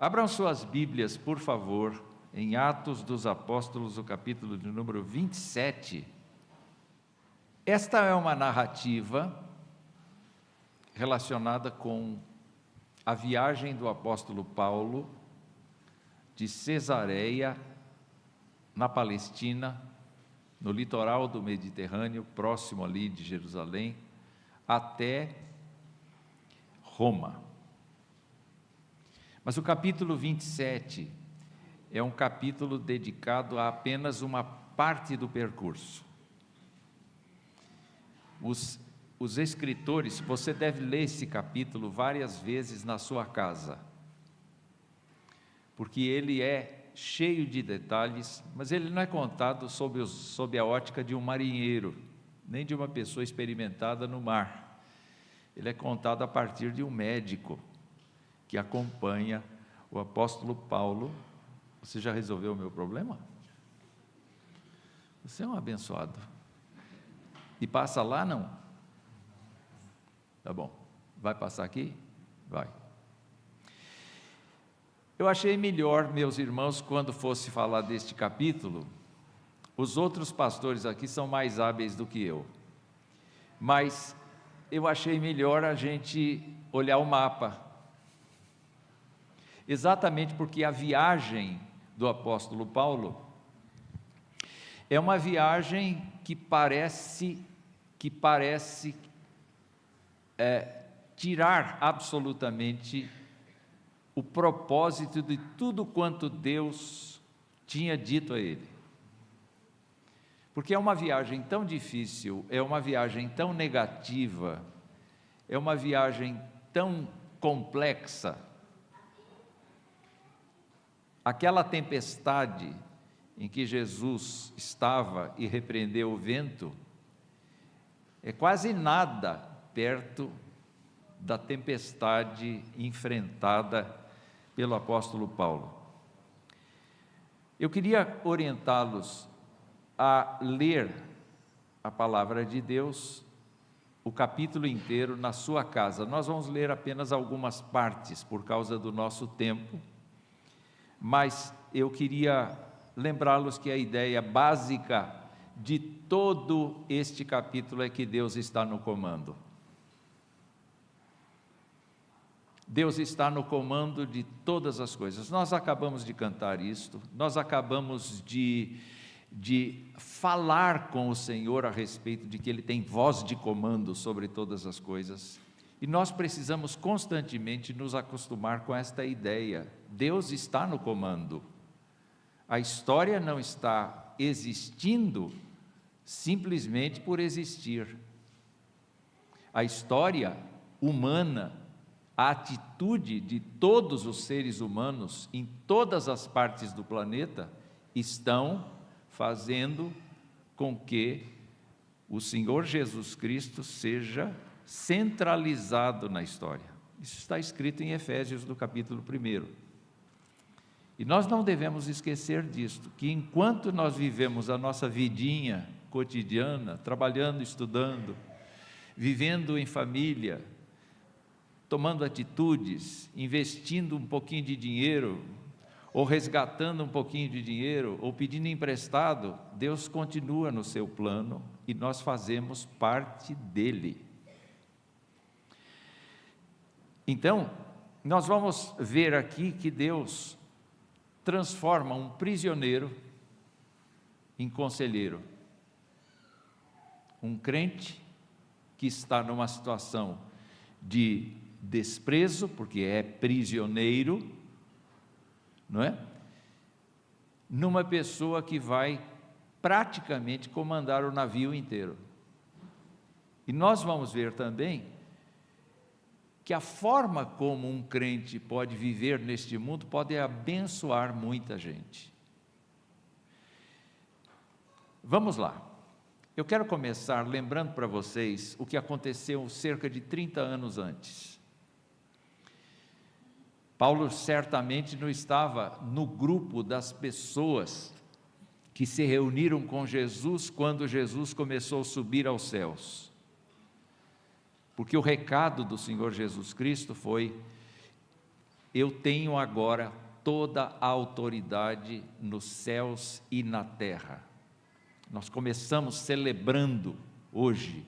Abram suas Bíblias, por favor, em Atos dos Apóstolos, o capítulo de número 27. Esta é uma narrativa relacionada com a viagem do apóstolo Paulo de Cesareia, na Palestina, no litoral do Mediterrâneo, próximo ali de Jerusalém, até Roma. Mas o capítulo 27 é um capítulo dedicado a apenas uma parte do percurso. Os escritores, você deve ler esse capítulo várias vezes na sua casa, porque ele é cheio de detalhes, mas ele não é contado sob a ótica de um marinheiro, nem de uma pessoa experimentada no mar. Ele é contado a partir de um médico que acompanha o apóstolo Paulo. Você já resolveu o meu problema? Você é um abençoado. E passa lá, não? Tá bom. Vai passar aqui? Vai. Eu achei melhor, meus irmãos, quando fosse falar deste capítulo, os outros pastores aqui são mais hábeis do que eu, mas eu achei melhor a gente olhar o mapa, exatamente porque a viagem do apóstolo Paulo é uma viagem que parece tirar absolutamente o propósito de tudo quanto Deus tinha dito a ele, porque é uma viagem tão difícil, é uma viagem tão negativa, é uma viagem tão complexa. Aquela tempestade em que Jesus estava e repreendeu o vento é quase nada perto da tempestade enfrentada pelo apóstolo Paulo. Eu queria orientá-los a ler a palavra de Deus, o capítulo inteiro na sua casa. Nós vamos ler apenas algumas partes por causa do nosso tempo, mas eu queria lembrá-los que a ideia básica de todo este capítulo é que Deus está no comando. Deus está no comando de todas as coisas. Nós acabamos de cantar isto, nós acabamos de falar com o Senhor a respeito de que Ele tem voz de comando sobre todas as coisas, e nós precisamos constantemente nos acostumar com esta ideia. Deus está no comando. A história não está existindo simplesmente por existir. A história humana, a atitude de todos os seres humanos em todas as partes do planeta estão fazendo com que o Senhor Jesus Cristo seja centralizado na história. Isso está escrito em Efésios, do capítulo 1. E nós não devemos esquecer disto, que enquanto nós vivemos a nossa vidinha cotidiana, trabalhando, estudando, vivendo em família, tomando atitudes, investindo um pouquinho de dinheiro, ou resgatando um pouquinho de dinheiro, ou pedindo emprestado, Deus continua no seu plano e nós fazemos parte dele. Então, nós vamos ver aqui que Deus transforma um prisioneiro em conselheiro. Um crente que está numa situação de desprezo, porque é prisioneiro, não é? Numa pessoa que vai praticamente comandar o navio inteiro. E nós vamos ver também que a forma como um crente pode viver neste mundo pode abençoar muita gente. Vamos lá. Eu quero começar lembrando para vocês o que aconteceu cerca de 30 anos antes. Paulo certamente não estava no grupo das pessoas que se reuniram com Jesus quando Jesus começou a subir aos céus. Porque o recado do Senhor Jesus Cristo foi eu tenho agora toda a autoridade nos céus e na terra. Nós começamos celebrando hoje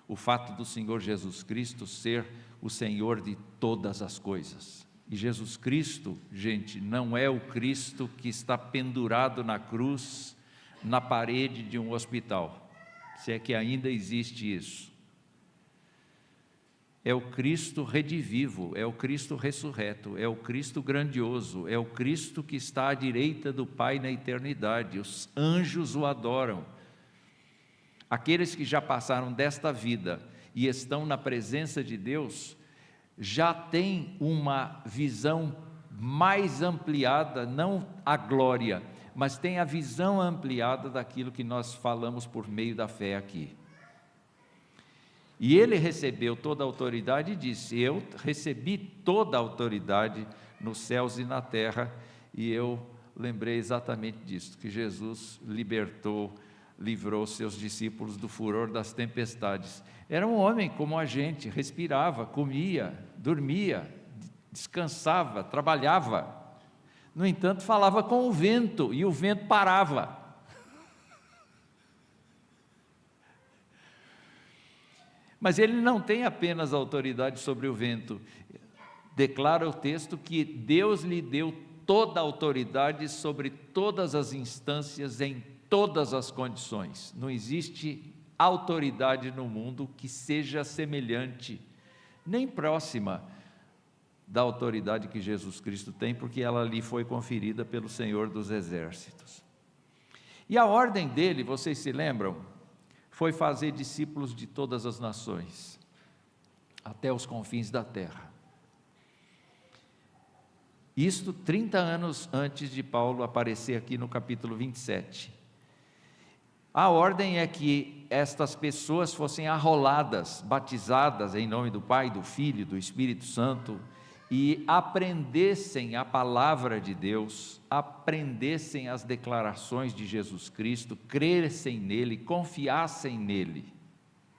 o fato do Senhor Jesus Cristo ser o Senhor de todas as coisas. E Jesus Cristo, gente, não é o Cristo que está pendurado na cruz, na parede de um hospital, se é que ainda existe isso. É o Cristo redivivo, é o Cristo ressurreto, é o Cristo grandioso, é o Cristo que está à direita do Pai na eternidade. Os anjos o adoram. Aqueles que já passaram desta vida e estão na presença de Deus, já têm uma visão mais ampliada, não a glória, mas tem a visão ampliada daquilo que nós falamos por meio da fé aqui. E ele recebeu toda a autoridade e disse: eu recebi toda a autoridade nos céus e na terra. E eu lembrei exatamente disso, que Jesus livrou seus discípulos do furor das tempestades. Era um homem como a gente, respirava, comia, dormia, descansava, trabalhava. No entanto, falava com o vento, e o vento parava. Mas ele não tem apenas autoridade sobre o vento. Declara o texto que Deus lhe deu toda a autoridade sobre todas as instâncias, em todas as condições. Não existe autoridade no mundo que seja semelhante, nem próxima da autoridade que Jesus Cristo tem, porque ela lhe foi conferida pelo Senhor dos Exércitos. E a ordem dele, vocês se lembram? Foi fazer discípulos de todas as nações, até os confins da terra. Isto 30 anos antes de Paulo aparecer aqui no capítulo 27. A ordem é que estas pessoas fossem arroladas, batizadas em nome do Pai, do Filho e do Espírito Santo, e aprendessem a palavra de Deus, aprendessem as declarações de Jesus Cristo, crescem nele, confiassem nele,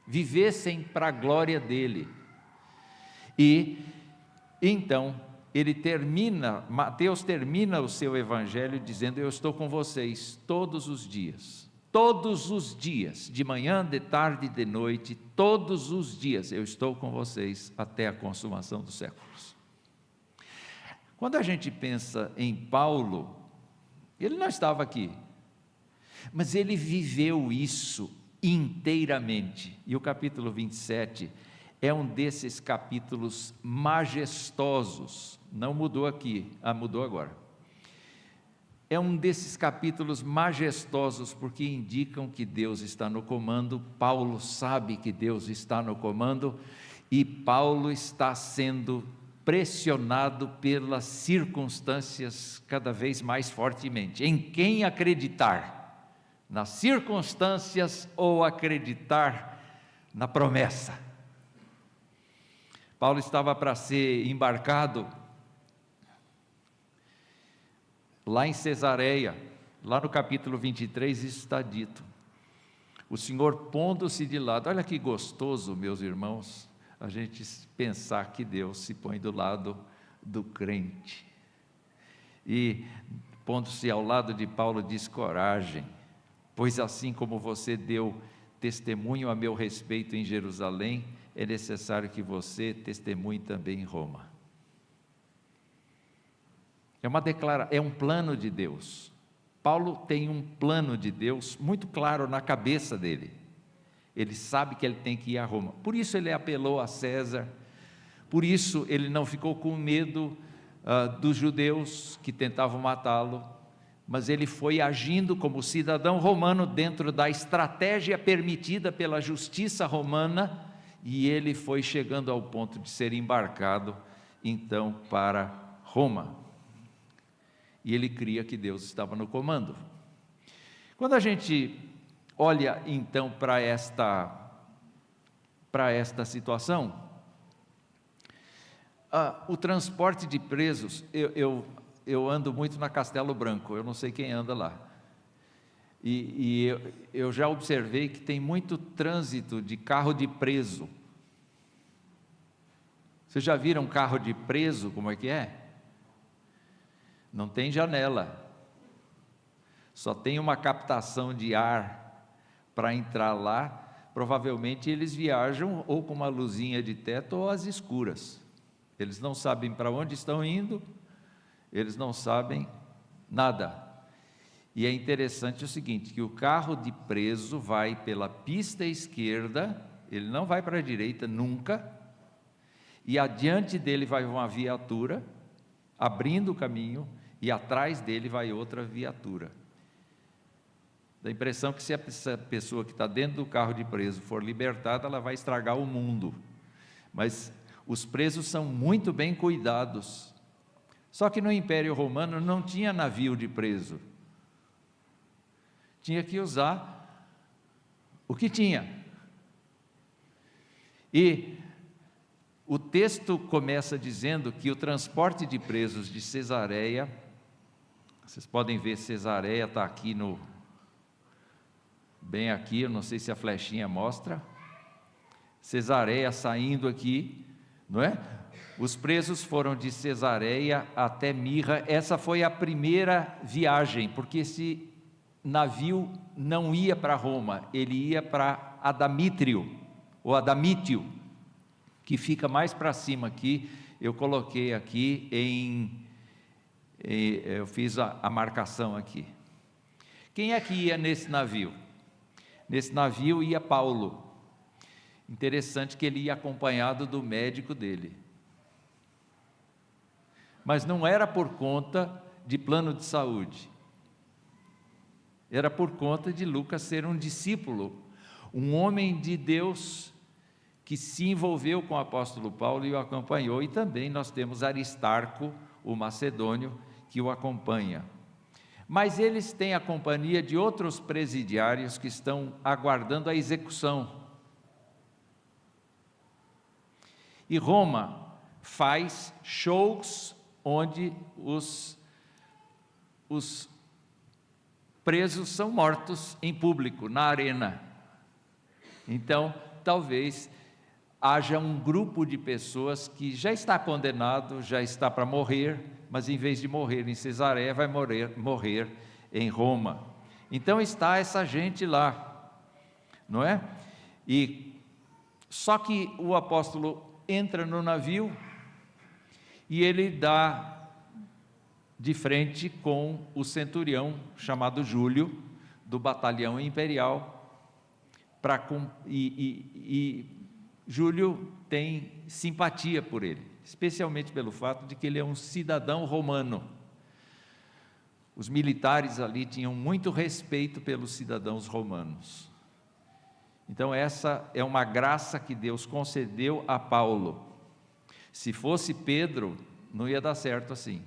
vivessem para a glória dele. E então Mateus termina o seu evangelho dizendo: eu estou com vocês todos os dias, de manhã, de tarde e de noite, todos os dias eu estou com vocês até a consumação dos séculos. Quando a gente pensa em Paulo, ele não estava aqui, mas ele viveu isso inteiramente, e o capítulo 27 é um desses capítulos majestosos. Não mudou aqui, mudou agora. É um desses capítulos majestosos, porque indicam que Deus está no comando. Paulo sabe que Deus está no comando, e Paulo está sendo pressionado pelas circunstâncias cada vez mais fortemente. Em quem acreditar? Nas circunstâncias ou acreditar na promessa? Paulo estava para ser embarcado lá em Cesareia, lá no capítulo 23, isso está dito. O Senhor pondo-se de lado. Olha que gostoso, meus irmãos, a gente pensar que Deus se põe do lado do crente. E pondo-se ao lado de Paulo, diz: coragem, pois assim como você deu testemunho a meu respeito em Jerusalém, é necessário que você testemunhe também em Roma. É um plano de Deus. Paulo tem um plano de Deus muito claro na cabeça dele. Ele sabe que ele tem que ir a Roma. Por isso ele apelou a César. Por isso ele não ficou com medo dos judeus que tentavam matá-lo. Mas ele foi agindo como cidadão romano dentro da estratégia permitida pela justiça romana. E ele foi chegando ao ponto de ser embarcado, então, para Roma. E ele cria que Deus estava no comando. Quando a gente olha então para esta situação, o transporte de presos, eu ando muito na Castelo Branco, eu não sei quem anda lá, e eu já observei que tem muito trânsito de carro de preso. Vocês já viram carro de preso, como é que é? não tem janela, só tem uma captação de ar para entrar lá. Provavelmente eles viajam ou com uma luzinha de teto ou às escuras. Eles não sabem para onde estão indo, eles não sabem nada. E é interessante o seguinte, que o carro de preso vai pela pista esquerda, ele não vai para a direita nunca, e adiante dele vai uma viatura, abrindo o caminho, e atrás dele vai outra viatura. Dá a impressão que se essa pessoa que está dentro do carro de preso for libertada, ela vai estragar o mundo. Mas os presos são muito bem cuidados. Só que no Império Romano não tinha navio de preso. Tinha que usar o que tinha. E o texto começa dizendo que o transporte de presos de Cesareia, vocês podem ver, Cesareia está aqui bem aqui, eu não sei se a flechinha mostra, Cesareia saindo aqui, não é? Os presos foram de Cesareia até Mirra. Essa foi a primeira viagem, porque esse navio não ia para Roma, ele ia para Adamítrio, ou Adamítio, que fica mais para cima aqui. Eu coloquei aqui eu fiz a marcação aqui. Quem é que ia nesse navio? Nesse navio ia Paulo. Interessante que ele ia acompanhado do médico dele. Mas não era por conta de plano de saúde. Era por conta de Lucas ser um discípulo, um homem de Deus que se envolveu com o apóstolo Paulo e o acompanhou. E também nós temos Aristarco, o macedônio, que o acompanha. Mas eles têm a companhia de outros presidiários que estão aguardando a execução. E Roma faz shows onde os presos são mortos em público, na arena. Então, talvez haja um grupo de pessoas que já está condenado, já está para morrer, mas em vez de morrer em Cesareia, vai morrer em Roma. Então está essa gente lá, não é? E só que o apóstolo entra no navio e ele dá de frente com o centurião chamado Júlio, do batalhão imperial, e Júlio tem simpatia por ele, especialmente pelo fato de que ele é um cidadão romano. Os militares ali tinham muito respeito pelos cidadãos romanos. Então essa é uma graça que Deus concedeu a Paulo. Se fosse Pedro, não ia dar certo assim.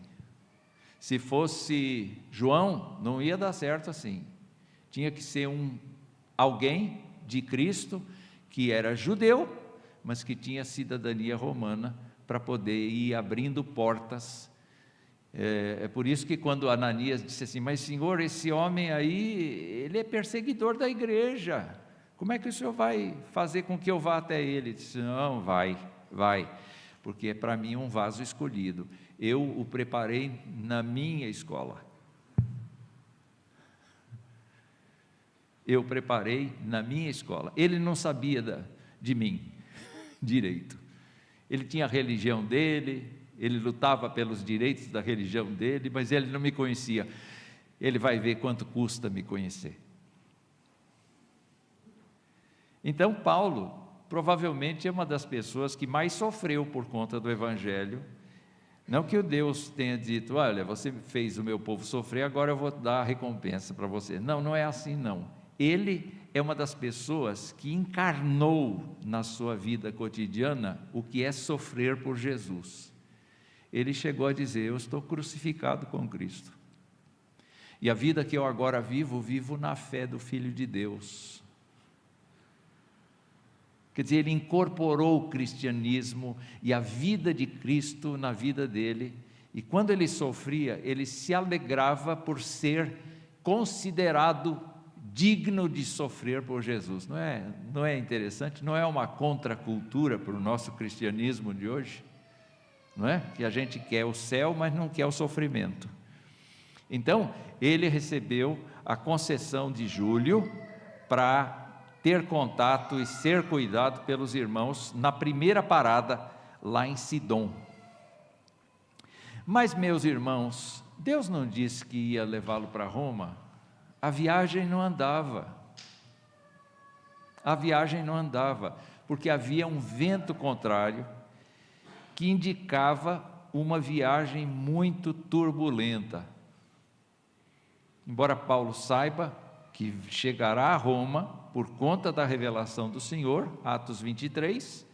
Se fosse João, não ia dar certo assim. Tinha que ser alguém de Cristo que era judeu, mas que tinha cidadania romana para poder ir abrindo portas. É por isso que quando Ananias disse assim, mas Senhor, esse homem aí, ele é perseguidor da igreja, como é que o Senhor vai fazer com que eu vá até ele? Ele disse, não, vai, porque é para mim um vaso escolhido, eu o preparei na minha escola. Eu preparei na minha escola. Ele não sabia de mim direito. Ele tinha a religião dele, ele lutava pelos direitos da religião dele, mas ele não me conhecia. Ele vai ver quanto custa me conhecer. Então Paulo provavelmente é uma das pessoas que mais sofreu por conta do evangelho. Não que o Deus tenha dito, olha, você fez o meu povo sofrer, agora eu vou dar a recompensa para você. Não, não é assim não. Ele é uma das pessoas que encarnou na sua vida cotidiana o que é sofrer por Jesus. Ele chegou a dizer, eu estou crucificado com Cristo. E a vida que eu agora vivo na fé do Filho de Deus. Quer dizer, ele incorporou o cristianismo e a vida de Cristo na vida dele. E quando ele sofria, ele se alegrava por ser considerado digno de sofrer por Jesus. Não é interessante? Não é uma contracultura para o nosso cristianismo de hoje? Não é? Que a gente quer o céu, mas não quer o sofrimento. Então, ele recebeu a concessão de Júlio para ter contato e ser cuidado pelos irmãos na primeira parada lá em Sidom. Mas, meus irmãos, Deus não disse que ia levá-lo para Roma? A viagem não andava. A viagem não andava, porque havia um vento contrário que indicava uma viagem muito turbulenta. Embora Paulo saiba que chegará a Roma por conta da revelação do Senhor, Atos 23,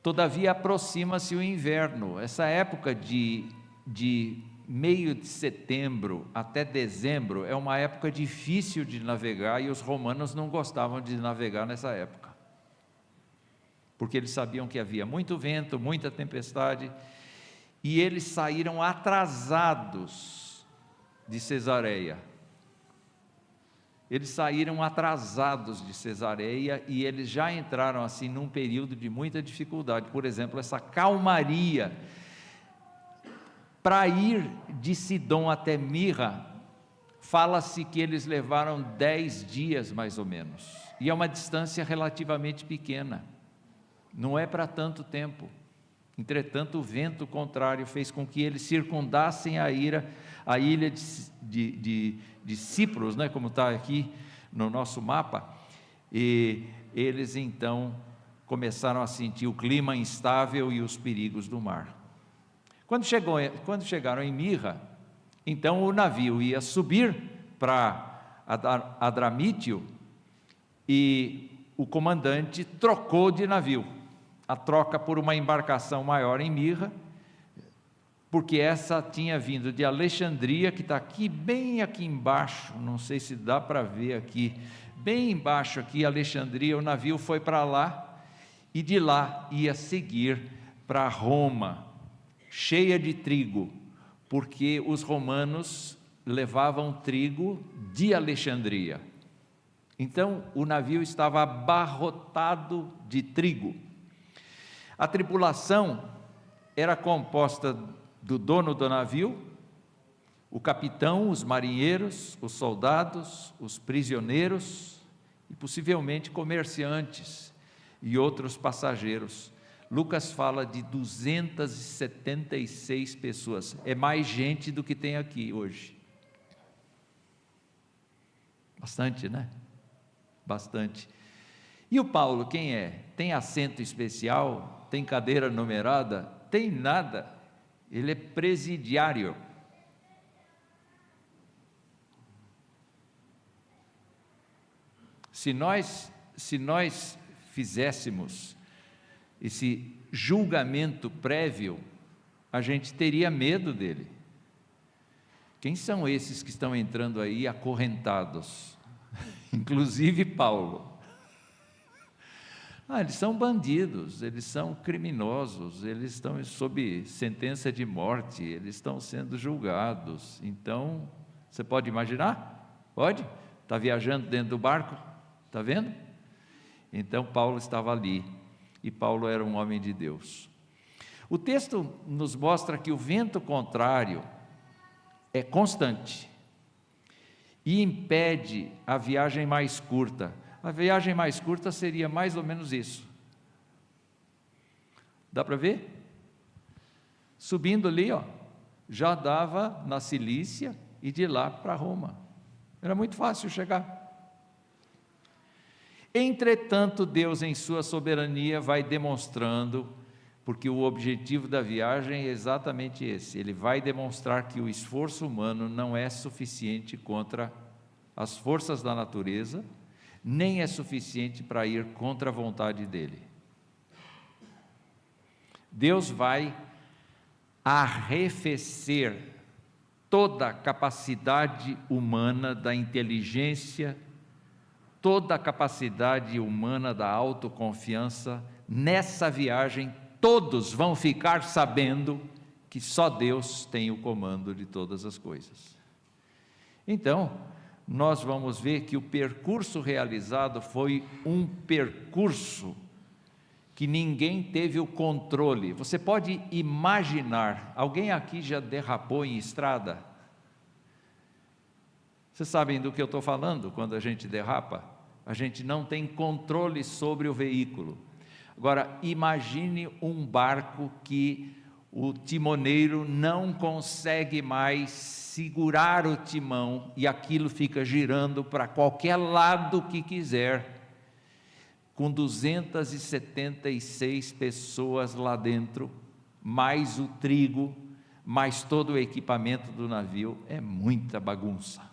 todavia aproxima-se o inverno. Essa época de meio de setembro até dezembro é uma época difícil de navegar, e os romanos não gostavam de navegar nessa época, porque eles sabiam que havia muito vento, muita tempestade, e eles saíram atrasados de Cesareia. Eles saíram atrasados de Cesareia e eles já entraram assim num período de muita dificuldade. Por exemplo, essa calmaria para ir de Sidom até Mirra, fala-se que eles levaram 10 dias mais ou menos, e é uma distância relativamente pequena, não é para tanto tempo. Entretanto, o vento contrário fez com que eles circundassem a ilha de Cipros, né, como está aqui no nosso mapa, e eles então começaram a sentir o clima instável e os perigos do mar. Quando chegaram em Mirra, então o navio ia subir para Adramítio, e o comandante trocou de navio, a troca por uma embarcação maior em Mirra, porque essa tinha vindo de Alexandria, que está aqui, bem aqui embaixo, não sei se dá para ver aqui, bem embaixo aqui, Alexandria, o navio foi para lá, e de lá ia seguir para Roma, cheia de trigo, porque os romanos levavam trigo de Alexandria. Então o navio estava abarrotado de trigo. A tripulação era composta do dono do navio, o capitão, os marinheiros, os soldados, os prisioneiros e possivelmente comerciantes e outros passageiros. Lucas fala de 276 pessoas, é mais gente do que tem aqui hoje. Bastante, né? Bastante. E o Paulo, quem é? Tem assento especial? Tem cadeira numerada? Tem nada. Ele é presidiário. Se nós fizéssemos esse julgamento prévio, a gente teria medo dele. Quem são esses que estão entrando aí acorrentados? Inclusive Paulo. Eles são bandidos, eles são criminosos, eles estão sob sentença de morte, eles estão sendo julgados. Então, você pode imaginar? Pode? Está viajando dentro do barco? Está vendo? Então Paulo estava ali, e Paulo era um homem de Deus. O texto nos mostra que o vento contrário é constante e impede a viagem mais curta. A viagem mais curta seria mais ou menos isso. Dá para ver? Subindo ali, já dava na Cilícia e de lá para Roma. Era muito fácil chegar. Entretanto, Deus, em sua soberania, vai demonstrando, porque o objetivo da viagem é exatamente esse: Ele vai demonstrar que o esforço humano não é suficiente contra as forças da natureza, nem é suficiente para ir contra a vontade dEle. Deus vai arrefecer toda a capacidade humana da inteligência, toda a capacidade humana da autoconfiança. Nessa viagem, todos vão ficar sabendo que só Deus tem o comando de todas as coisas. Então, nós vamos ver que o percurso realizado foi um percurso que ninguém teve o controle. Você pode imaginar, alguém aqui já derrapou em estrada? Vocês sabem do que eu estou falando quando a gente derrapa? A gente não tem controle sobre o veículo. Agora, imagine um barco que o timoneiro não consegue mais segurar o timão e aquilo fica girando para qualquer lado que quiser, com 276 pessoas lá dentro, mais o trigo, mais todo o equipamento do navio, é muita bagunça.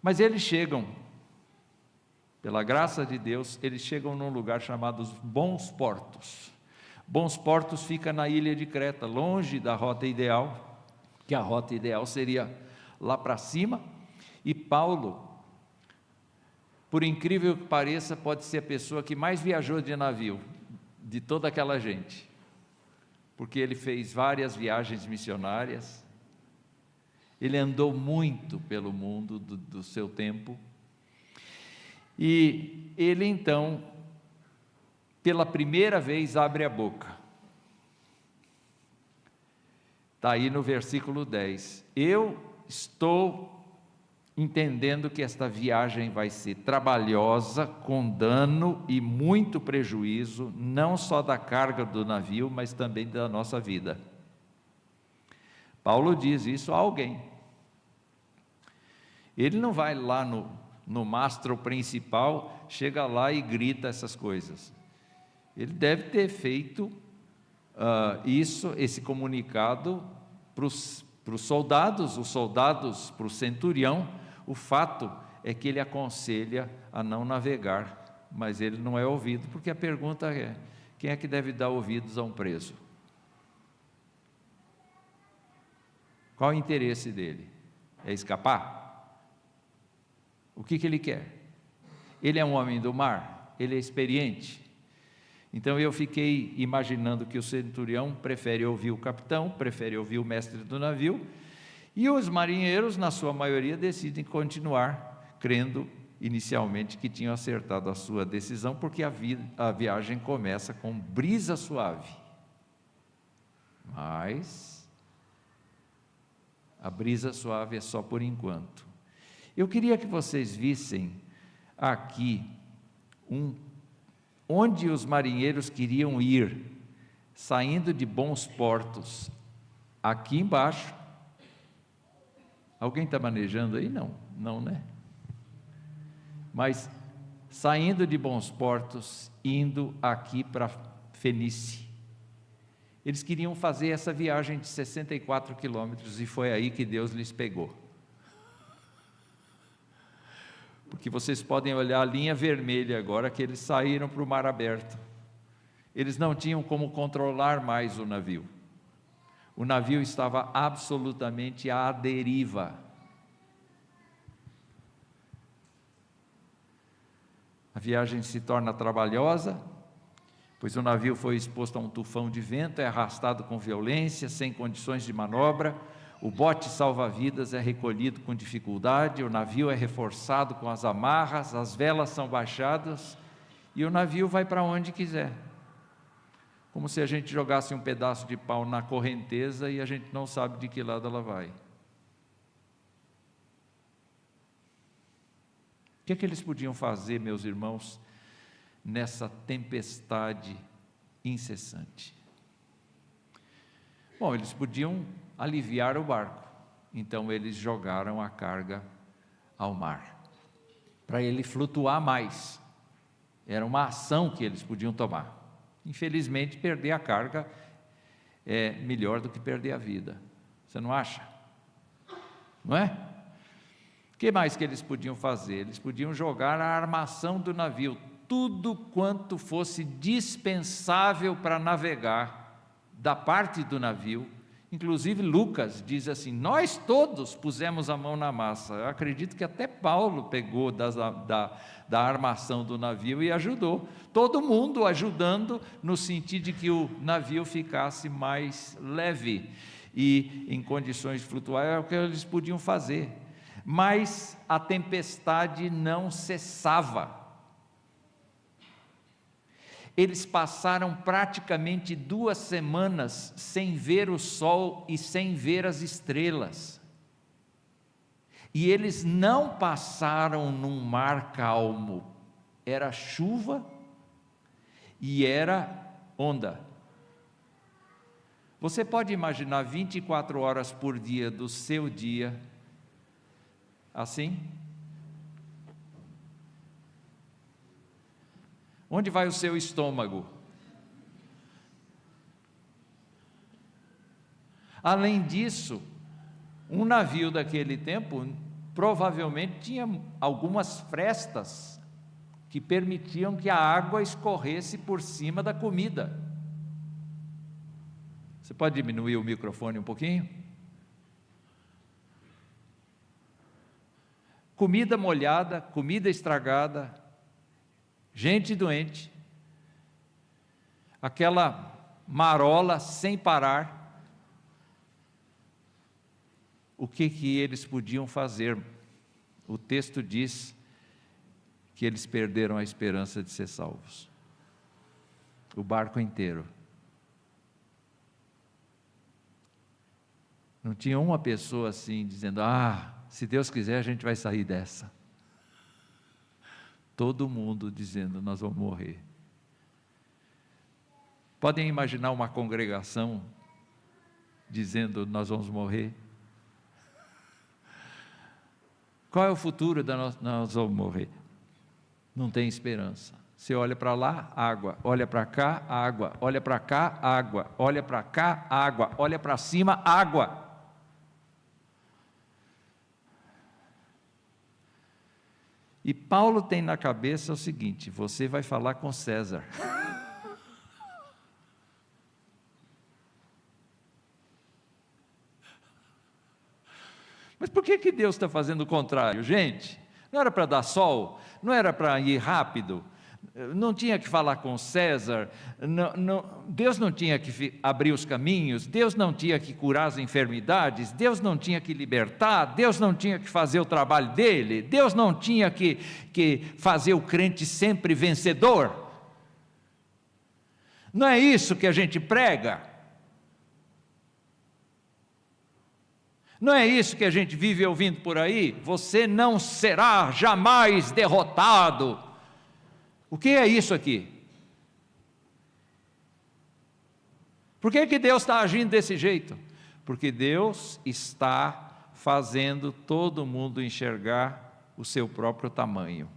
Mas eles chegam, pela graça de Deus, eles chegam num lugar chamado Bons Portos. Bons Portos fica na ilha de Creta, longe da rota ideal, que a rota ideal seria lá para cima, e Paulo, por incrível que pareça, pode ser a pessoa que mais viajou de navio, de toda aquela gente, porque ele fez várias viagens missionárias, ele andou muito pelo mundo do seu tempo, e ele então, pela primeira vez, abre a boca. Está aí no versículo 10. Eu estou entendendo que esta viagem vai ser trabalhosa, com dano e muito prejuízo, não só da carga do navio, mas também da nossa vida. Paulo diz isso a alguém. Ele não vai lá no mastro principal, chega lá e grita essas coisas. Ele deve ter feito esse comunicado para os soldados, para o centurião. O fato é que ele aconselha a não navegar, mas ele não é ouvido, porque a pergunta é: quem é que deve dar ouvidos a um preso? Qual o interesse dele? É escapar? O que ele quer? Ele é um homem do mar? Ele é experiente? Então eu fiquei imaginando que o centurião prefere ouvir o capitão, prefere ouvir o mestre do navio, e os marinheiros, na sua maioria, decidem continuar crendo inicialmente que tinham acertado a sua decisão, porque a viagem começa com brisa suave. Mas a brisa suave é só por enquanto. Eu queria que vocês vissem aqui onde os marinheiros queriam ir, saindo de Bons Portos. Aqui embaixo. Alguém está manejando aí? Não, né? Mas saindo de Bons Portos, indo aqui para Fenícia. Eles queriam fazer essa viagem de 64 quilômetros e foi aí que Deus lhes pegou. Porque vocês podem olhar a linha vermelha agora, que eles saíram para o mar aberto. Eles não tinham como controlar mais o navio. O navio estava absolutamente à deriva. A viagem se torna trabalhosa, pois o navio foi exposto a um tufão de vento, é arrastado com violência, sem condições de manobra. O bote salva-vidas é recolhido com dificuldade, o navio é reforçado com as amarras, as velas são baixadas e o navio vai para onde quiser. Como se a gente jogasse um pedaço de pau na correnteza e a gente não sabe de que lado ela vai. O que é que eles podiam fazer, meus irmãos, nessa tempestade incessante? Bom, eles podiam aliviar o barco, então eles jogaram a carga ao mar, para ele flutuar mais. Era uma ação que eles podiam tomar. Infelizmente, perder a carga é melhor do que perder a vida, você não acha? Não é? O que mais que eles podiam fazer? Eles podiam jogar a armação do navio, tudo quanto fosse dispensável para navegar, da parte do navio. Inclusive Lucas diz assim: nós todos pusemos a mão na massa. Eu acredito que até Paulo pegou da armação do navio e ajudou, todo mundo ajudando, no sentido de que o navio ficasse mais leve e em condições de flutuar. É o que eles podiam fazer, mas a tempestade não cessava. Eles passaram praticamente 2 semanas sem ver o sol e sem ver as estrelas. E eles não passaram num mar calmo, era chuva e era onda. Você pode imaginar 24 horas por dia do seu dia assim? Onde vai o seu estômago? Além disso, um navio daquele tempo provavelmente tinha algumas frestas que permitiam que a água escorresse por cima da comida. Você pode diminuir o microfone um pouquinho? Comida molhada, comida estragada, gente doente, aquela marola sem parar. O que eles podiam fazer? O texto diz que eles perderam a esperança de ser salvos. O barco inteiro. Não tinha uma pessoa assim, dizendo, se Deus quiser a gente vai sair dessa. Todo mundo dizendo, nós vamos morrer. Podem imaginar uma congregação dizendo, nós vamos morrer? Qual é o futuro nós vamos morrer? Não tem esperança. Você olha para lá, água, olha para cá, água, olha para cá, água, olha para cá, água, olha para cima, água. E Paulo tem na cabeça o seguinte, você vai falar com César. Mas por que Deus está fazendo o contrário? Gente, não era para dar sol? Não era para ir rápido? Não tinha que falar com César? Deus não tinha que abrir os caminhos? Deus não tinha que curar as enfermidades? Deus não tinha que libertar? Deus não tinha que fazer o trabalho dele? Deus não tinha que fazer o crente sempre vencedor? Não é isso que a gente prega? Não é isso que a gente vive ouvindo por aí? Você não será jamais derrotado. O que é isso aqui? Por que Deus está agindo desse jeito? Porque Deus está fazendo todo mundo enxergar o seu próprio tamanho.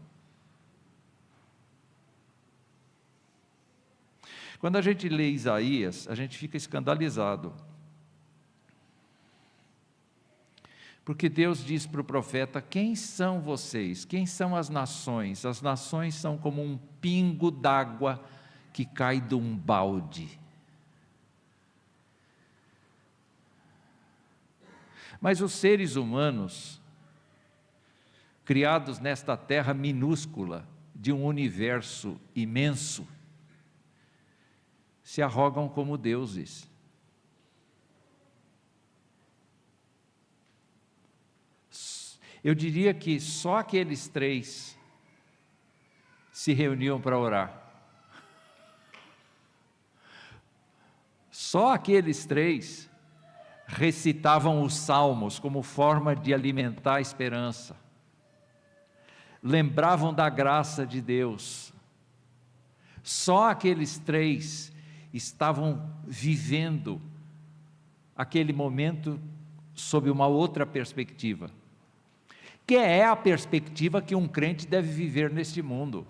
Quando a gente lê Isaías, a gente fica escandalizado. Porque Deus diz para o profeta, quem são vocês? Quem são as nações? As nações são como um pingo d'água que cai de um balde. Mas os seres humanos, criados nesta terra minúscula, de um universo imenso, se arrogam como deuses. Eu diria que só aqueles 3 se reuniam para orar. Só aqueles 3 recitavam os salmos como forma de alimentar a esperança. Lembravam da graça de Deus. Só aqueles 3 estavam vivendo aquele momento sob uma outra perspectiva. Que é a perspectiva que um crente deve viver neste mundo.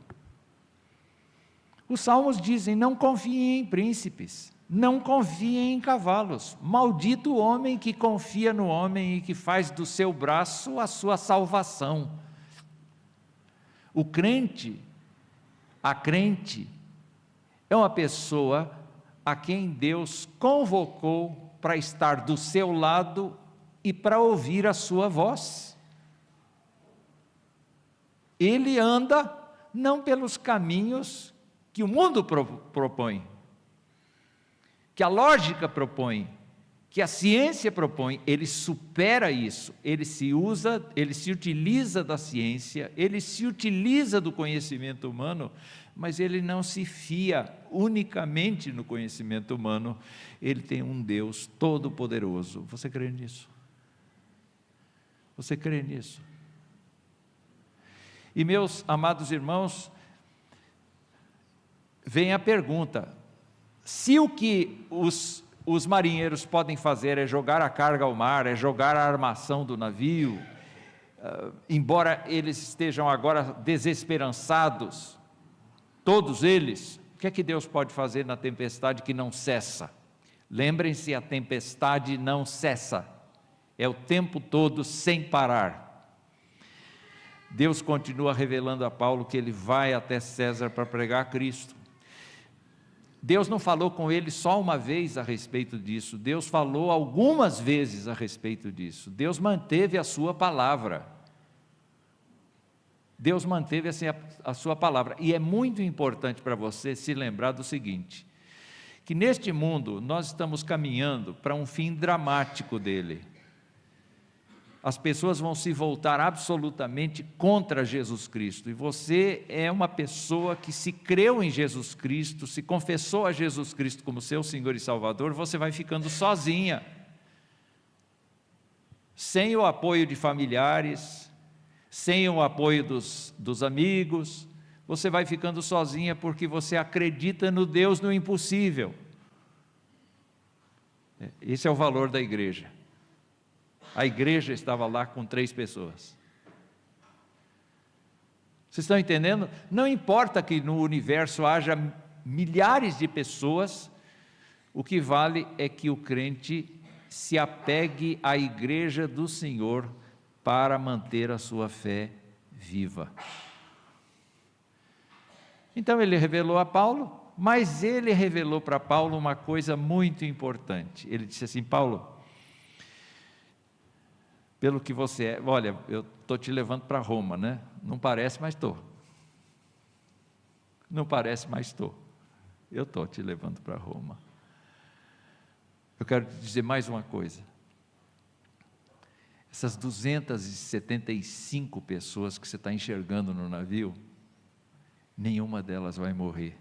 Os salmos dizem, não confiem em príncipes, não confiem em cavalos, maldito o homem que confia no homem e que faz do seu braço a sua salvação. O crente, a crente, é uma pessoa a quem Deus convocou para estar do seu lado e para ouvir a sua voz. Ele anda não pelos caminhos que o mundo propõe, que a lógica propõe, que a ciência propõe. Ele supera isso, ele se utiliza da ciência, ele se utiliza do conhecimento humano, mas ele não se fia unicamente no conhecimento humano, ele tem um Deus todo-poderoso. Você crê nisso? Você crê nisso? E meus amados irmãos, vem a pergunta: se o que os marinheiros podem fazer é jogar a carga ao mar, é jogar a armação do navio, embora eles estejam agora desesperançados, todos eles, o que é que Deus pode fazer na tempestade que não cessa? Lembrem-se, a tempestade não cessa, é o tempo todo sem parar. Deus continua revelando a Paulo que ele vai até César para pregar Cristo. Deus não falou com ele só uma vez a respeito disso, Deus falou algumas vezes a respeito disso. Deus manteve a sua palavra. Deus manteve assim a sua palavra. E é muito importante para você se lembrar do seguinte, que neste mundo nós estamos caminhando para um fim dramático dele. As pessoas vão se voltar absolutamente contra Jesus Cristo, e você é uma pessoa que, se creu em Jesus Cristo, se confessou a Jesus Cristo como seu Senhor e Salvador, você vai ficando sozinha, sem o apoio de familiares, sem o apoio dos amigos, você vai ficando sozinha porque você acredita no Deus do impossível. Esse é o valor da igreja. A igreja estava lá com 3 pessoas. Vocês estão entendendo? Não importa que no universo haja milhares de pessoas, o que vale é que o crente se apegue à igreja do Senhor para manter a sua fé viva. Então ele revelou a Paulo, mas ele revelou para Paulo uma coisa muito importante. Ele disse assim: Paulo, pelo que você é, olha, eu estou te levando para Roma, né? Não parece, mas estou. Não parece, mas estou. Eu estou te levando para Roma. Eu quero te dizer mais uma coisa. Essas 275 pessoas que você está enxergando no navio, nenhuma delas vai morrer.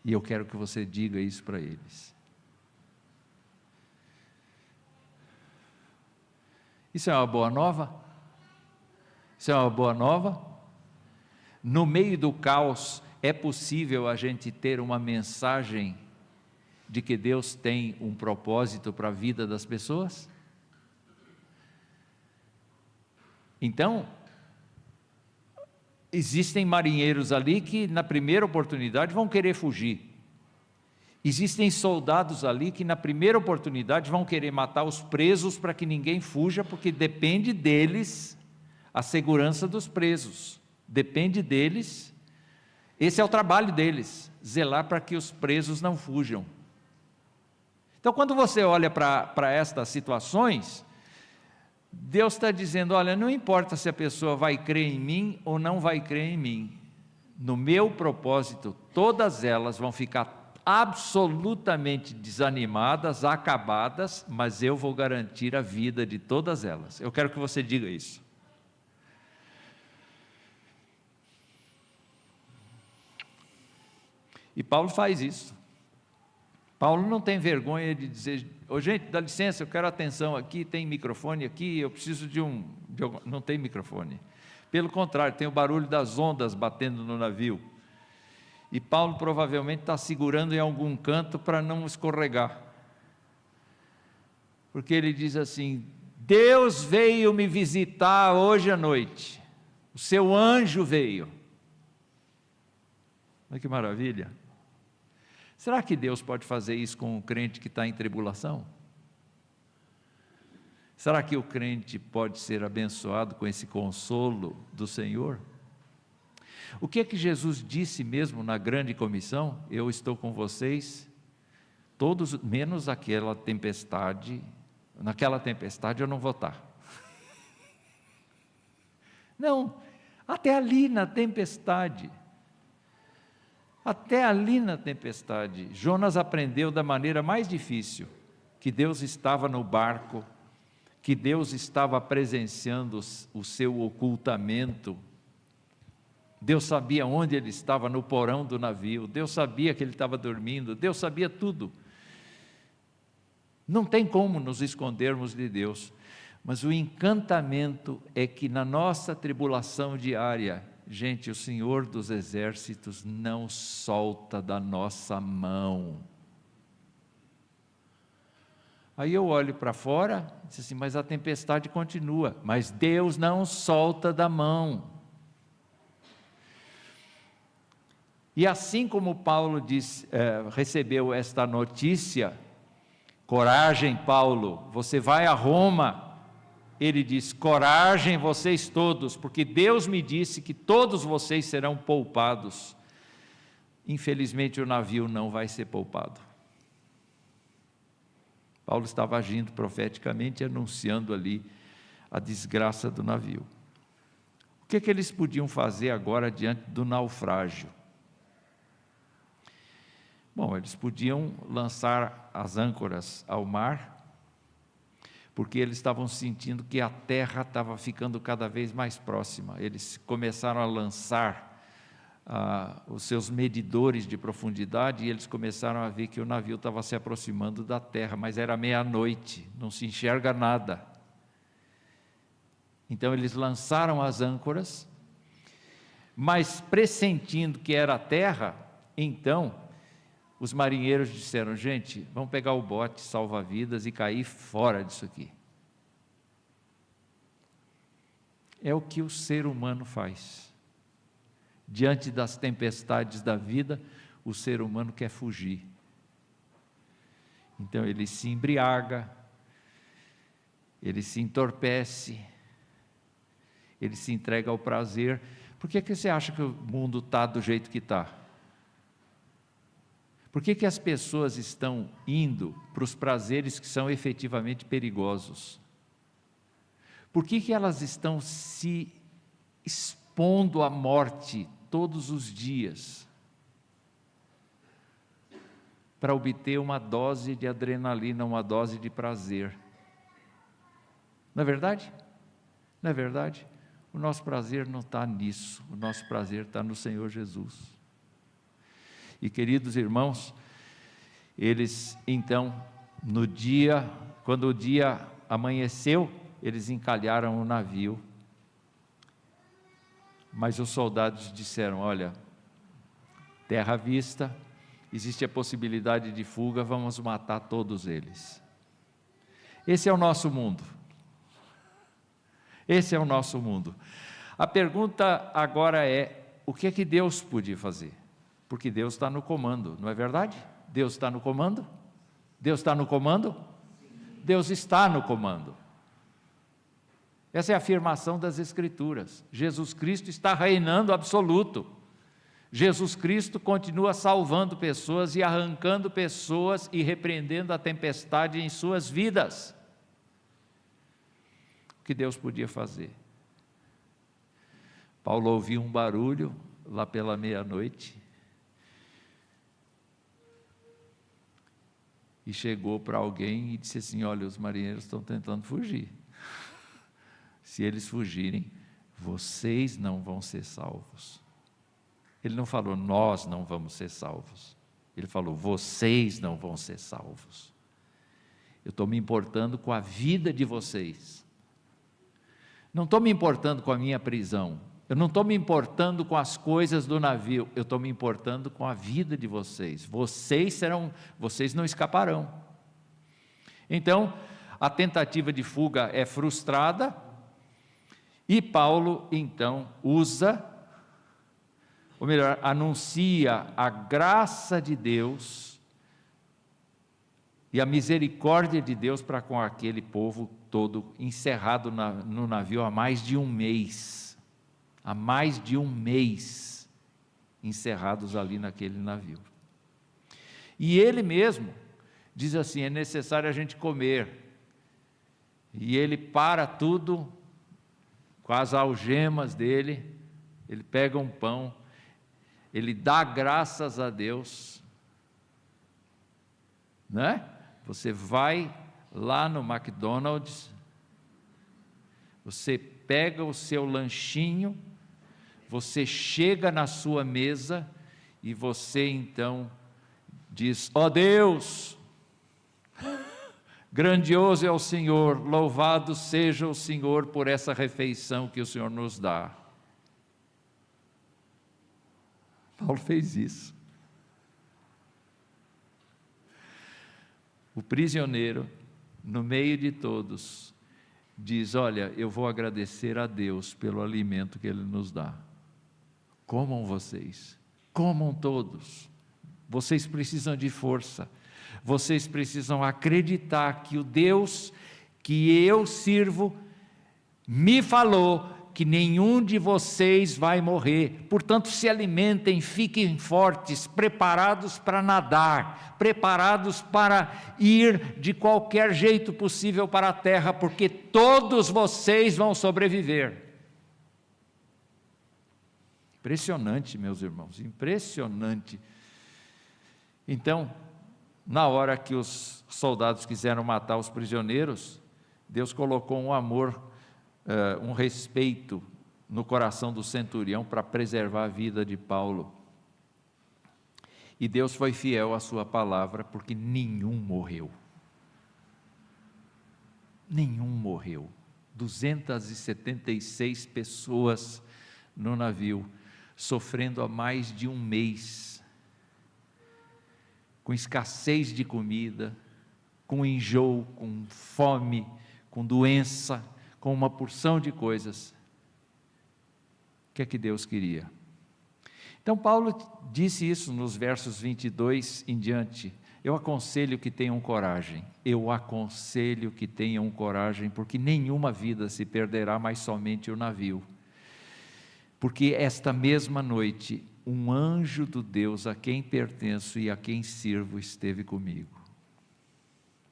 E eu quero que você diga isso para eles. Isso é uma boa nova? Isso é uma boa nova? No meio do caos, é possível a gente ter uma mensagem de que Deus tem um propósito para a vida das pessoas? Então, existem marinheiros ali que na primeira oportunidade vão querer fugir. Existem soldados ali que na primeira oportunidade vão querer matar os presos para que ninguém fuja, porque depende deles a segurança dos presos, depende deles, esse é o trabalho deles, zelar para que os presos não fujam. Então, quando você olha para estas situações, Deus está dizendo: olha, não importa se a pessoa vai crer em mim ou não vai crer em mim, no meu propósito, todas elas vão ficar absolutamente desanimadas, acabadas, mas eu vou garantir a vida de todas elas. Eu quero que você diga isso. E Paulo faz isso. Paulo não tem vergonha de dizer: ô gente, dá licença, eu quero atenção aqui, tem microfone aqui, eu preciso de um... Não tem microfone. Pelo contrário, tem o barulho das ondas batendo no navio. E Paulo provavelmente está segurando em algum canto para não escorregar. Porque ele diz assim: Deus veio me visitar hoje à noite. O seu anjo veio. Olha que maravilha. Será que Deus pode fazer isso com um crente que está em tribulação? Será que o crente pode ser abençoado com esse consolo do Senhor? O que é que Jesus disse mesmo na grande comissão? Eu estou com vocês, todos, menos aquela tempestade. Naquela tempestade eu não vou estar. Não, até ali na tempestade. Até ali na tempestade, Jonas aprendeu da maneira mais difícil, que Deus estava no barco, que Deus estava presenciando o seu ocultamento, Deus sabia onde ele estava, no porão do navio, Deus sabia que ele estava dormindo, Deus sabia tudo. Não tem como nos escondermos de Deus, mas o encantamento é que na nossa tribulação diária, gente, o Senhor dos Exércitos não solta da nossa mão. Aí eu olho para fora, e disse assim, mas a tempestade continua, mas Deus não solta da mão. E assim como Paulo recebeu esta notícia, coragem, Paulo, você vai a Roma. Ele diz, coragem vocês todos, porque Deus me disse que todos vocês serão poupados. Infelizmente o navio não vai ser poupado. Paulo estava agindo profeticamente, anunciando ali a desgraça do navio. O que eles podiam fazer agora diante do naufrágio? Bom, eles podiam lançar as âncoras ao mar, porque eles estavam sentindo que a terra estava ficando cada vez mais próxima. Eles começaram a lançar os seus medidores de profundidade, e eles começaram a ver que o navio estava se aproximando da terra, mas era meia-noite, não se enxerga nada. Então eles lançaram as âncoras, mas pressentindo que era a terra, então os marinheiros disseram, gente, vamos pegar o bote salva-vidas e cair fora disso aqui. É o que o ser humano faz. Diante das tempestades da vida, o ser humano quer fugir. Então ele se embriaga, ele se entorpece, ele se entrega ao prazer. Por que você acha que o mundo está do jeito que está? Por que as pessoas estão indo para os prazeres que são efetivamente perigosos? Por que elas estão se expondo à morte todos os dias? Para obter uma dose de adrenalina, uma dose de prazer. Não é verdade? Não é verdade? O nosso prazer não está nisso, o nosso prazer está no Senhor Jesus. E queridos irmãos, eles então, quando o dia amanheceu, eles encalharam o navio, mas os soldados disseram, olha, terra à vista, existe a possibilidade de fuga, vamos matar todos eles. Esse é o nosso mundo. Esse é o nosso mundo. A pergunta agora é, o que é que Deus podia fazer? Porque Deus está no comando, não é verdade? Deus está no comando? Deus está no comando? Deus está no comando. Essa é a afirmação das Escrituras. Jesus Cristo está reinando absoluto. Jesus Cristo continua salvando pessoas e arrancando pessoas e repreendendo a tempestade em suas vidas. O que Deus podia fazer? Paulo ouviu um barulho lá pela meia-noite e chegou para alguém e disse assim, olha, os marinheiros estão tentando fugir. Se eles fugirem, vocês não vão ser salvos. Ele não falou, nós não vamos ser salvos. Ele falou, vocês não vão ser salvos. Eu estou me importando com a vida de vocês. Não estou me importando com a minha prisão. Eu não estou me importando com as coisas do navio. Eu estou me importando com a vida de vocês. Vocês não escaparão. Então, a tentativa de fuga é frustrada. E Paulo, então, anuncia a graça de Deus e a misericórdia de Deus para com aquele povo todo encerrado no navio há mais de um mês. Há mais de um mês encerrados ali naquele navio. E ele mesmo diz assim, é necessário a gente comer. E ele para tudo com as algemas dele, ele pega um pão, ele dá graças a Deus, né? Você vai lá no McDonald's, você pega o seu lanchinho, você chega na sua mesa e você então diz: ó Deus, grandioso é o Senhor, louvado seja o Senhor por essa refeição que o Senhor nos dá. Paulo fez isso. O prisioneiro, no meio de todos, diz: olha, eu vou agradecer a Deus pelo alimento que Ele nos dá. Comam vocês, comam todos. Vocês precisam de força. Vocês precisam acreditar que o Deus que eu sirvo me falou que nenhum de vocês vai morrer. Portanto, se alimentem, fiquem fortes, preparados para nadar, preparados para ir de qualquer jeito possível para a terra, porque todos vocês vão sobreviver. Impressionante, meus irmãos, impressionante. Então, na hora que os soldados quiseram matar os prisioneiros, Deus colocou um amor, um respeito no coração do centurião para preservar a vida de Paulo. E Deus foi fiel à sua palavra, porque nenhum morreu. Nenhum morreu. 276 pessoas no navio, sofrendo há mais de um mês, com escassez de comida, com enjoo, com fome, com doença, com uma porção de coisas. O que é que Deus queria? Então Paulo disse isso nos versos 22 em diante: eu aconselho que tenham coragem, eu aconselho que tenham coragem, porque nenhuma vida se perderá, mas somente o navio. Porque esta mesma noite, um anjo do Deus a quem pertenço e a quem sirvo esteve comigo.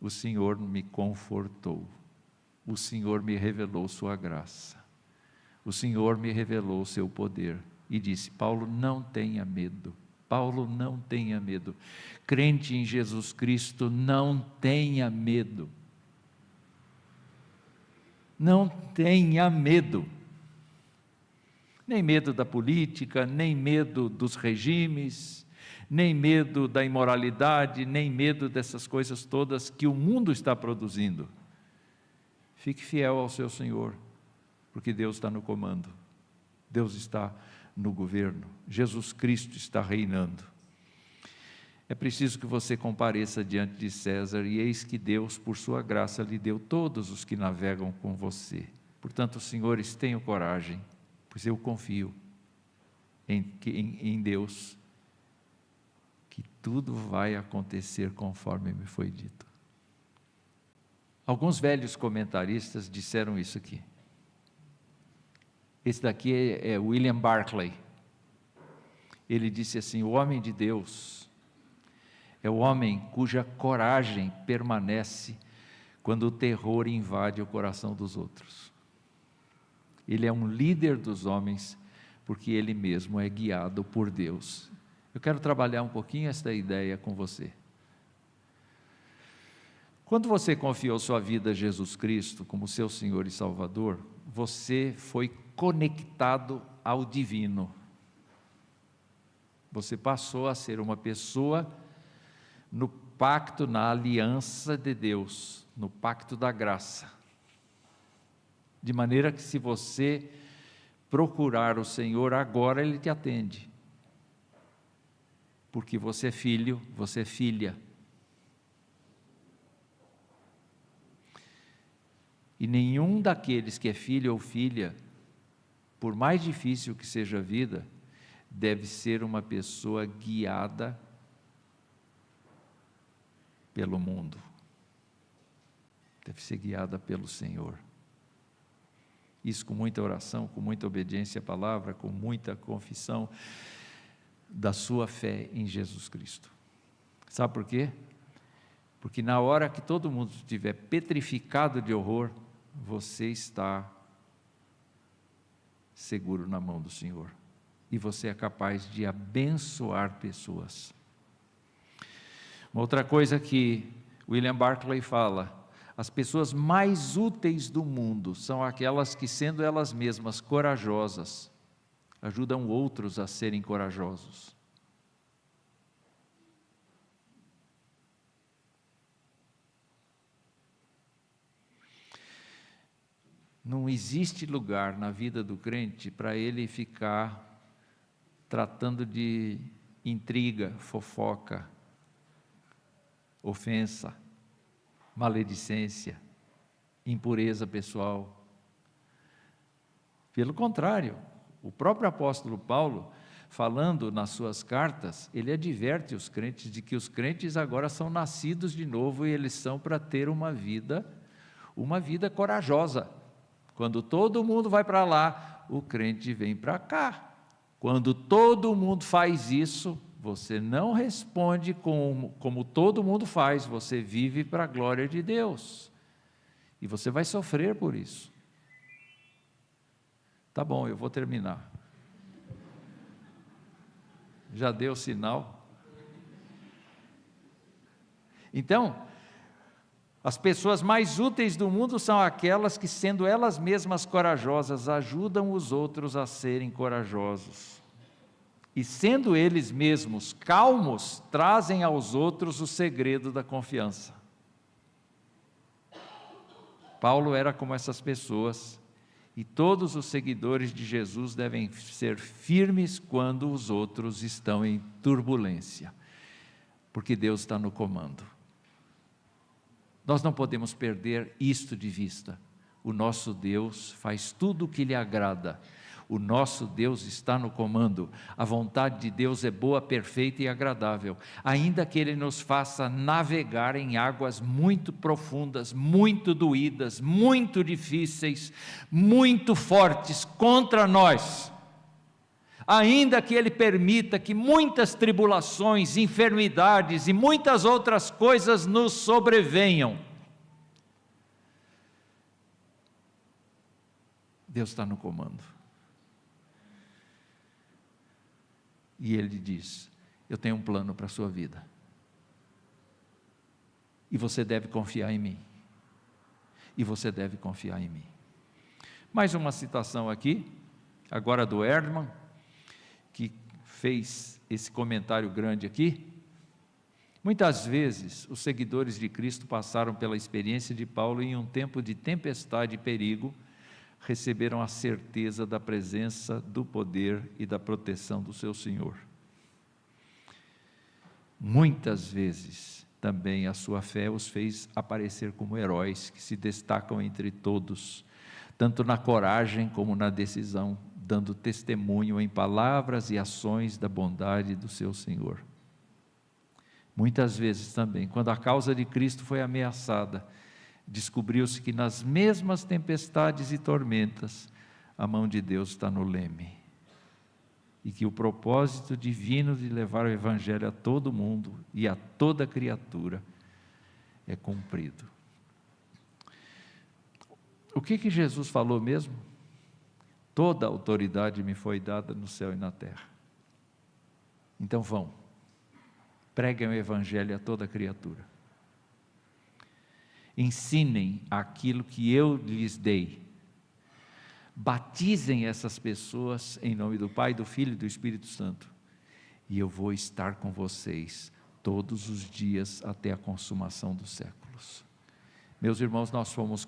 O Senhor me confortou, o Senhor me revelou sua graça, o Senhor me revelou seu poder e disse: Paulo, não tenha medo. Paulo, não tenha medo. Crente em Jesus Cristo, não tenha medo. Não tenha medo. Nem medo da política, nem medo dos regimes, nem medo da imoralidade, nem medo dessas coisas todas que o mundo está produzindo. Fique fiel ao seu Senhor, porque Deus está no comando, Deus está no governo, Jesus Cristo está reinando. É preciso que você compareça diante de César, e eis que Deus, por sua graça, lhe deu todos os que navegam com você. Portanto, senhores, tenham coragem, pois eu confio em Deus, que tudo vai acontecer conforme me foi dito. Alguns velhos comentaristas disseram isso aqui. Esse daqui é William Barclay. Ele disse assim: o homem de Deus é o homem cuja coragem permanece quando o terror invade o coração dos outros. Ele é um líder dos homens, porque ele mesmo é guiado por Deus. Eu quero trabalhar um pouquinho esta ideia com você. Quando você confiou sua vida a Jesus Cristo como seu Senhor e Salvador, você foi conectado ao divino. Você passou a ser uma pessoa no pacto, na aliança de Deus, no pacto da graça. De maneira que se você procurar o Senhor agora, Ele te atende. Porque você é filho, você é filha. E nenhum daqueles que é filho ou filha, por mais difícil que seja a vida, deve ser uma pessoa guiada pelo mundo. Deve ser guiada pelo Senhor. Isso com muita oração, com muita obediência à palavra, com muita confissão da sua fé em Jesus Cristo. Sabe por quê? Porque na hora que todo mundo estiver petrificado de horror, você está seguro na mão do Senhor. E você é capaz de abençoar pessoas. Uma outra coisa que William Barclay fala: as pessoas mais úteis do mundo são aquelas que, sendo elas mesmas corajosas, ajudam outros a serem corajosos. Não existe lugar na vida do crente para ele ficar tratando de intriga, fofoca, ofensa, maledicência, impureza pessoal. Pelo contrário, o próprio apóstolo Paulo, falando nas suas cartas, ele adverte os crentes de que os crentes agora são nascidos de novo e eles são para ter uma vida corajosa. Quando todo mundo vai para lá, o crente vem para cá. Quando todo mundo faz isso, você não responde como todo mundo faz, você vive para a glória de Deus. E você vai sofrer por isso. Tá bom, eu vou terminar. Já deu sinal? Então, as pessoas mais úteis do mundo são aquelas que, sendo elas mesmas corajosas, ajudam os outros a serem corajosos. E sendo eles mesmos calmos, trazem aos outros o segredo da confiança. Paulo era como essas pessoas, e todos os seguidores de Jesus devem ser firmes quando os outros estão em turbulência, porque Deus está no comando. Nós não podemos perder isto de vista. O nosso Deus faz tudo o que lhe agrada. O nosso Deus está no comando. A vontade de Deus é boa, perfeita e agradável. Ainda que Ele nos faça navegar em águas muito profundas, muito doídas, muito difíceis, muito fortes contra nós. Ainda que Ele permita que muitas tribulações, enfermidades e muitas outras coisas nos sobrevenham, Deus está no comando. E Ele diz: eu tenho um plano para a sua vida, e você deve confiar em mim, e você deve confiar em mim. Mais uma citação aqui, agora do Erdmann, que fez esse comentário grande aqui. Muitas vezes os seguidores de Cristo passaram pela experiência de Paulo e em um tempo de tempestade e perigo, receberam a certeza da presença, do poder e da proteção do seu Senhor. Muitas vezes também a sua fé os fez aparecer como heróis que se destacam entre todos, tanto na coragem como na decisão, dando testemunho em palavras e ações da bondade do seu Senhor. Muitas vezes também, quando a causa de Cristo foi ameaçada, descobriu-se que nas mesmas tempestades e tormentas, a mão de Deus está no leme, e que o propósito divino de levar o Evangelho a todo mundo e a toda criatura é cumprido. O que Jesus falou mesmo? Toda a autoridade me foi dada no céu e na terra. Então vão, preguem o Evangelho a toda criatura. Ensinem aquilo que eu lhes dei. Batizem essas pessoas em nome do Pai, do Filho e do Espírito Santo. E eu vou estar com vocês todos os dias até a consumação dos séculos. Meus irmãos, nós fomos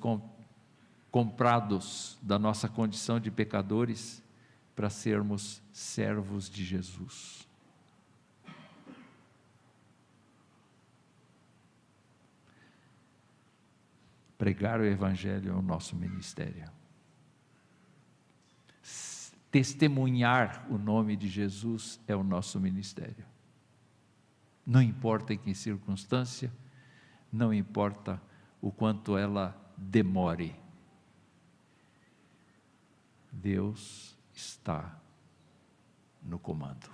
comprados da nossa condição de pecadores para sermos servos de Jesus. Pregar o Evangelho é o nosso ministério. Testemunhar o nome de Jesus é o nosso ministério. Não importa em que circunstância, não importa o quanto ela demore. Deus está no comando.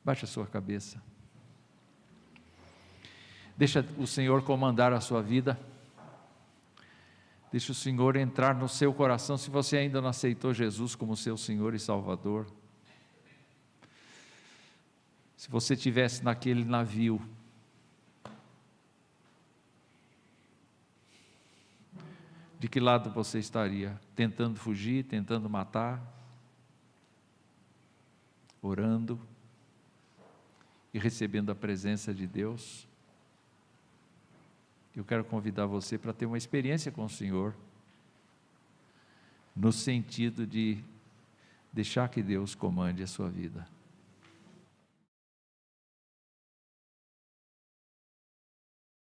Baixe a sua cabeça. Deixa o Senhor comandar a sua vida. Deixa o Senhor entrar no seu coração, se você ainda não aceitou Jesus como seu Senhor e Salvador. Se você estivesse naquele navio, De que lado você estaria? Tentando fugir, tentando matar? Orando e recebendo a presença de Deus? Eu quero convidar você para ter uma experiência com o Senhor, no sentido de deixar que Deus comande a sua vida.